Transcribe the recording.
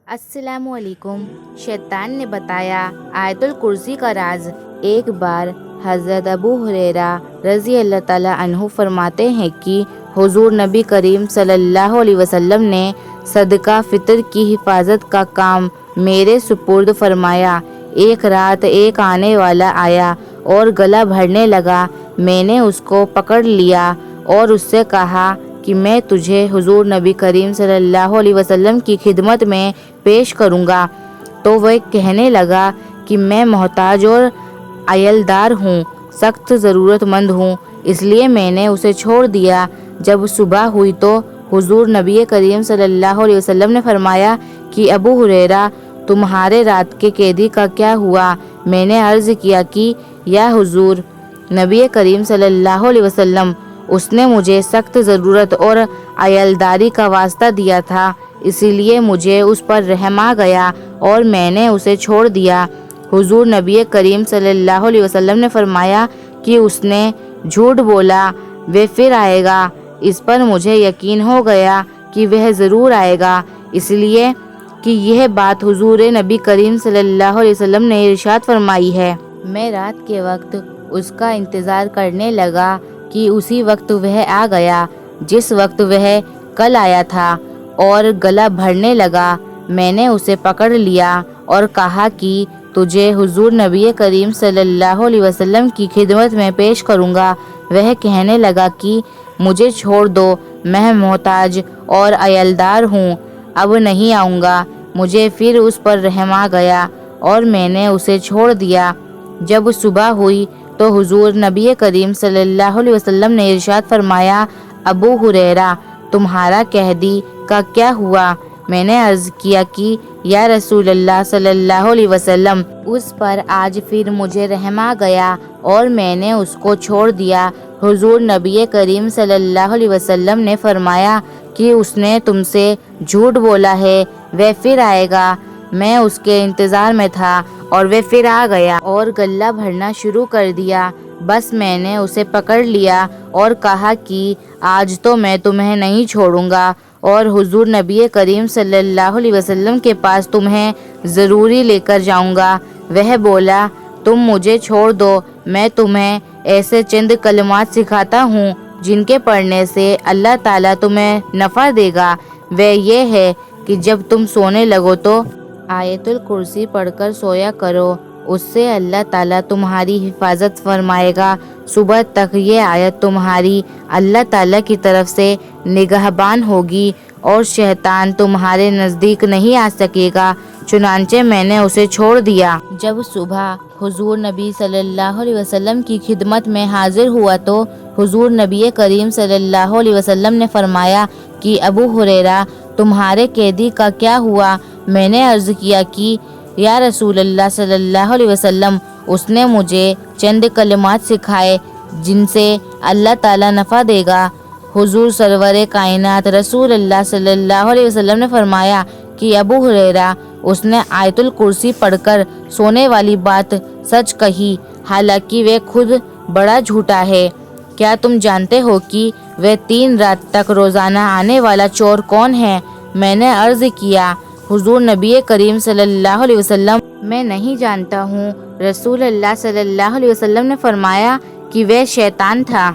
अस्सलामु अलैकुम। शैतान ने बताया आयतुल कुर्सी का राज। एक बार हज़रत अबू हुरैरा रज़ी अल्लाह ताला अन्हु फरमाते हैं कि हुज़ूर नबी करीम सल्लल्लाहु अलैहि वसल्लम ने सदका फ़ितर की हिफाजत का काम मेरे सुपुर्द फरमाया। एक रात एक आने वाला आया और गला भरने लगा। मैंने उसको पकड़ लिया और उससे कहा कि मैं तुझे हुज़ूर नबी करीम सल्लल्लाहु अलैहि वसल्लम की खिदमत में पेश करूँगा। तो वह कहने लगा कि मैं मोहताज और अयलदार हूँ, सख्त ज़रूरतमंद हूँ, इसलिए मैंने उसे छोड़ दिया। जब सुबह हुई तो हुज़ूर नबी करीम सल्लल्लाहु अलैहि वसल्लम ने फरमाया कि अबू हुरैरा, तुम्हारे रात के कैदी का क्या हुआ? मैंने अर्ज़ किया कि या हुज़ूर नबी करीम सल्लल्लाहु अलैहि वसल्लम, उसने मुझे सख्त ज़रूरत और अयलदारी का वास्ता दिया था, इसीलिए मुझे उस पर रहम आ गया और मैंने उसे छोड़ दिया। हुज़ूर नबी करीम सल्लल्लाहु अलैहि वसल्लम ने फरमाया कि उसने झूठ बोला, वह फिर आएगा। इस पर मुझे यकीन हो गया कि वह ज़रूर आएगा, इसलिए कि यह बात हुज़ूर नबी करीम सल्लल्लाहु अलैहि वसल्लम ने इरशाद फरमाई है। मैं रात के वक्त उसका इंतज़ार करने लगा कि उसी वक्त वह आ गया जिस वक्त वह कल आया था और गला भरने लगा। मैंने उसे पकड़ लिया और कहा कि तुझे हुज़ूर नबी करीम सल्लल्लाहु अलैहि वसल्लम की खिदमत में पेश करूँगा। वह कहने लगा कि मुझे छोड़ दो, मैं मोहताज और अयलदार हूँ, अब नहीं आऊँगा। मुझे फिर उस पर रहम आ गया और मैंने उसे छोड़ दिया। जब सुबह हुई तो हुज़ूर नबी करीम सल्लल्लाहु अलैहि वसल्लम ने इरशाद फरमाया, अबू हुरैरा, तुम्हारा कैदी का क्या हुआ? मैंने अर्ज़ किया कि या रसूल अल्लाह सल्लल्लाहु अलैहि वसल्लम, उस पर आज फिर मुझे रहम आ गया और मैंने उसको छोड़ दिया। हुज़ूर नबी करीम सल्लल्लाहु अलैहि वसल्लम ने फरमाया कि उसने तुमसे झूठ बोला है, वह फिर आएगा। मैं उसके इंतज़ार में था और वह फिर आ गया और गला भरना शुरू कर दिया। बस मैंने उसे पकड़ लिया और कहा कि आज तो मैं तुम्हें नहीं छोड़ूंगा और हुज़ूर नबी करीम सल्लल्लाहु अलैहि वसल्लम के पास तुम्हें ज़रूरी लेकर जाऊंगा। वह बोला, तुम मुझे छोड़ दो, मैं तुम्हें ऐसे चंद कलमात सिखाता हूँ जिनके पढ़ने से अल्लाह ताला तुम्हें नफ़ा देगा। वह ये है कि जब तुम सोने लगो तो आयतुल कुर्सी पढ़कर सोया करो, उससे अल्लाह ताला तुम्हारी हिफाजत फरमाएगा। सुबह तक ये आयत तुम्हारी अल्लाह ताला की तरफ से निगहबान होगी और शैतान तुम्हारे नज़दीक नहीं आ सकेगा। चुनांचे मैंने उसे छोड़ दिया। जब सुबह हुज़ूर नबी सल्लल्लाहु अलैहि वसल्लम की खिदमत में हाजिर हुआ तो हुज़ूर नबी करीम सल्लल्लाहु अलैहि वसल्लम ने फरमाया कि अबू हुरैरा, तुम्हारे कैदी का क्या हुआ? मैंने अर्ज़ किया कि या रसूल अल्लाह सल्लल्लाहु अलैहि वसल्लम, उसने मुझे चंद कलमात सिखाए जिनसे अल्लाह ताला नफ़ा देगा। हुज़ूर सरवर कायनात रसूल अल्लाह सल्लल्लाहु अलैहि वसल्लम ने फरमाया कि अबू हुरैरा, उसने आयतुल कुर्सी पढ़कर सोने वाली बात सच कही, हालांकि वह खुद बड़ा झूठा है। क्या तुम जानते हो कि वह 3 रात तक रोज़ाना आने वाला चोर कौन है? मैंने अर्ज़ किया, हुज़ूर नबी करीम सल्लल्लाहु अलैहि वसल्लम, मैं नहीं जानता हूँ। रसूल अल्लाह सल्लल्लाहु अलैहि वसल्लम ने फरमाया कि वह शैतान था।